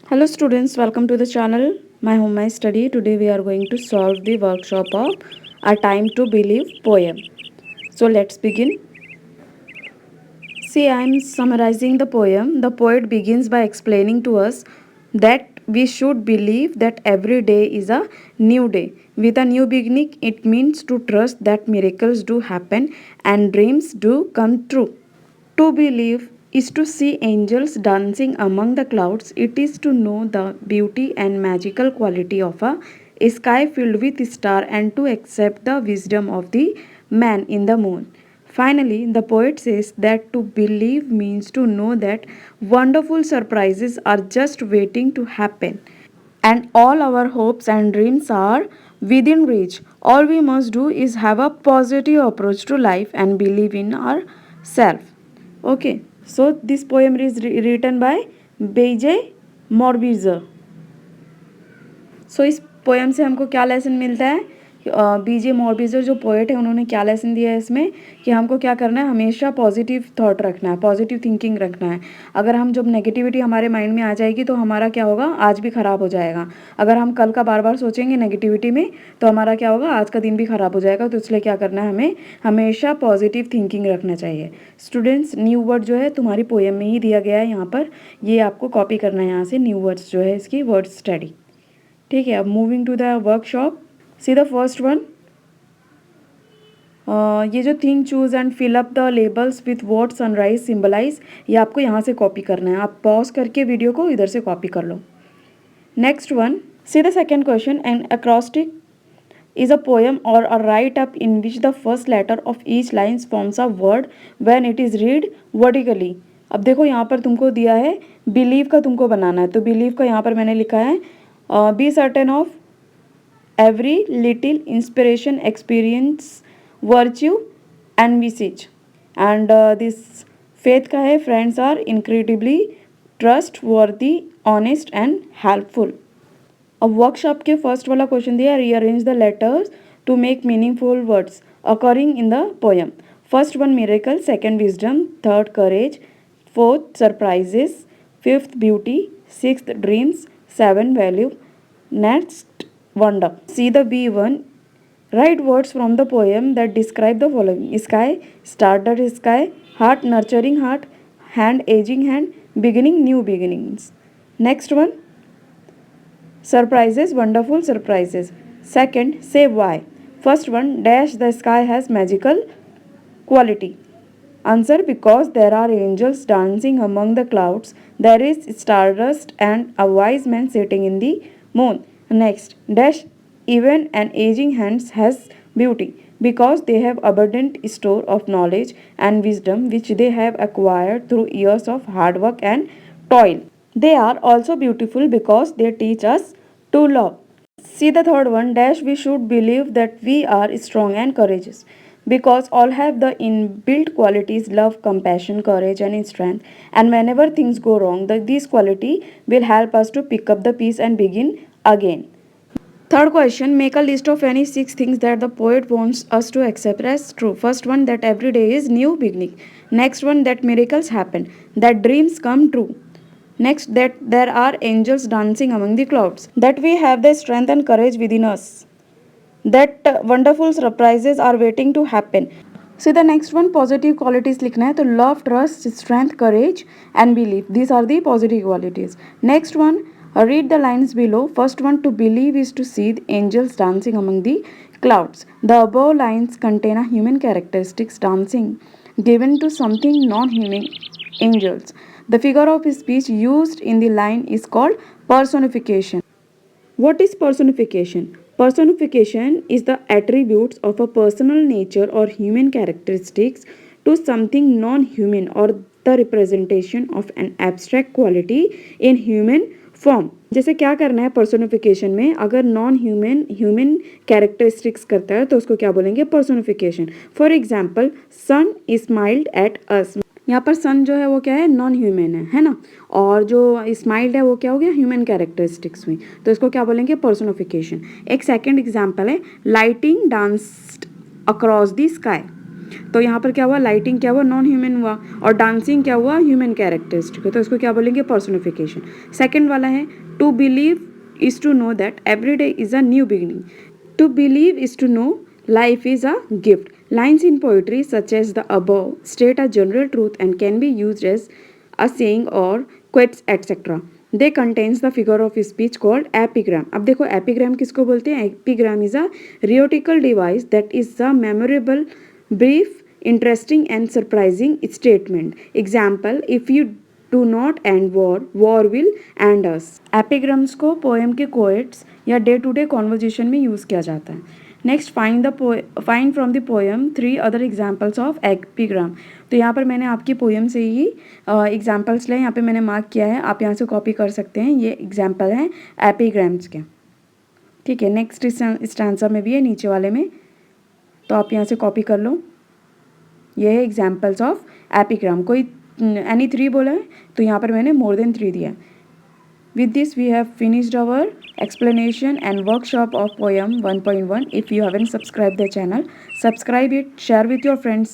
Hello students, welcome to the channel My Home My Study. Today we are going to solve the workshop of A Time to Believe poem. So let's begin. See, I am summarizing the poem. The poet begins by explaining to us that we should believe that every day is a new day. With a new beginning, it means to trust that miracles do happen and dreams do come true. To believe is to see angels dancing among the clouds. It is to know the beauty and magical quality of a sky filled with stars and to accept the wisdom of the man in the moon. Finally, the poet says that to believe means to know that wonderful surprises are just waiting to happen and all our hopes and dreams are within reach. All we must do is have a positive approach to life and believe in ourselves. Okay, so this poem is written by बेजे मॉर्बिजर. सो इस poem से हमको क्या lesson मिलता है? बीजे मॉर्बिजर जो poet है उन्होंने क्या लेसन दिया है इसमें कि हमको क्या करना है, हमेशा पॉजिटिव थॉट रखना है, पॉजिटिव थिंकिंग रखना है. अगर हम जब नेगेटिविटी हमारे माइंड में आ जाएगी तो हमारा क्या होगा, आज भी ख़राब हो जाएगा. अगर हम कल का बार बार सोचेंगे नेगेटिविटी में तो हमारा क्या होगा, आज का दिन भी ख़राब हो जाएगा. तो इसलिए क्या करना है, हमें हमेशा पॉजिटिव थिंकिंग रखना चाहिए. स्टूडेंट्स, न्यू वर्ड जो है तुम्हारी पोएम में ही दिया गया है यहाँ पर, ये आपको कॉपी करना है यहाँ से. न्यू वर्ड्स जो है इसकी वर्ड स्टडी. ठीक है, अब moving to the workshop. See the first one. ये जो think choose and fill up the labels with what sunrise symbolize, ये आपको यहाँ से कॉपी करना है. आप पॉज करके वीडियो को इधर से कॉपी कर लो. Next one. See the second question. An acrostic is a poem or a write-up in which the first letter of each line forms a word when it is read vertically. अब देखो यहाँ पर तुमको दिया है believe का, तुमको बनाना है. तो बिलीव का यहाँ पर मैंने लिखा है be certain of every little inspiration experience virtue and wishes. And this faith का है friends are incredibly trustworthy honest and helpful. अब वर्कशॉप के फर्स्ट वाला क्वेश्चन दिया, rearrange the letters to make meaningful words occurring in the poem. First one miracle, second wisdom, third courage, fourth surprises, fifth beauty, sixth dreams, seven value, next wonder. See the B one. Write words from the poem that describe the following: sky, started sky, heart, nurturing heart, hand, aging hand, beginning, new beginnings. Next one. Surprises, wonderful surprises. Second, say why. First one, dash the sky has magical quality. Answer, because there are angels dancing among the clouds. There is stardust and a wise man sitting in the moon. Next, dash even an aging hand has beauty, because they have abundant store of knowledge and wisdom which they have acquired through years of hard work and toil. They are also beautiful because they teach us to love. See the third one, dash we should believe that we are strong and courageous, because all have the inbuilt qualities love, compassion, courage and strength, and whenever things go wrong, these quality will help us to pick up the piece and begin again. Third question, make a list of any 6 things that the poet wants us to accept as true. First one, that every day is new beginning. Next one, that miracles happen, that dreams come true. Next, that there are angels dancing among the clouds, that we have the strength and courage within us, that wonderful surprises are waiting to happen. See the next one, positive qualities लिखना है. तो love, trust, strength, courage and belief, these are the positive qualities. Next one, read the lines below. First one, to believe is to see the angels dancing among the clouds. The above lines contain a human characteristics dancing given to something non-human angels. The figure of speech used in the line is called personification. What is personification? Personification is the attributes of a personal nature or human characteristics to something non-human, or the representation of an abstract quality in human form. जैसे क्या करना है personification में, अगर non human human characteristics करता है तो उसको क्या बोलेंगे, personification. For example, sun smiled at us. यहाँ पर सन जो है वो क्या है, नॉन ह्यूमन है ना, और जो स्माइल्ड है वो क्या हो गया, ह्यूमन कैरेक्टरिस्टिक्स हुई. तो इसको क्या बोलेंगे, पर्सोनिफिकेशन. एक सेकेंड एग्जाम्पल है, lighting danced across the sky. तो यहाँ पर क्या हुआ, लाइटिंग क्या हुआ, नॉन ह्यूमन हुआ, और डांसिंग क्या हुआ, ह्यूमन कैरेक्टरिस्टिक है, तो इसको क्या बोलेंगे, पर्सोनिफिकेशन। सेकेंड वाला है to believe is to know that every day is a new beginning. To believe is to know life is a gift. Lines in poetry such as the above state a general truth and can be used as a saying or quotes etc. They contains the figure of speech called epigram. अब देखो epigram किसको बोलते हैं, epigram is a rhetorical device that is a memorable, brief, interesting and surprising statement. Example, if you do not end war, war will end us. Epigrams को poem के quotes या day to day conversation में use किया जाता है। Next find from the poem 3 other examples of epigram. तो यहाँ पर मैंने आपकी पोएम से ही एग्जाम्पल्स लिए, यहाँ पे मैंने मार्क किया है, आप यहाँ से कॉपी कर सकते हैं। ये एग्जाम्पल हैं एपिग्राम्स के, ठीक है। नेक्स्ट स्टैंजा में भी है, नीचे वाले में, तो आप यहाँ से कॉपी कर लो। ये है एग्जाम्पल्स ऑफ एपिग्राम। कोई एनी 3 बोला है तो यहाँ पर मैंने मोर देन 3 दिया है। With this, we have finished our explanation and workshop of poem 1.1. If you haven't subscribed the channel, subscribe it, share with your friends.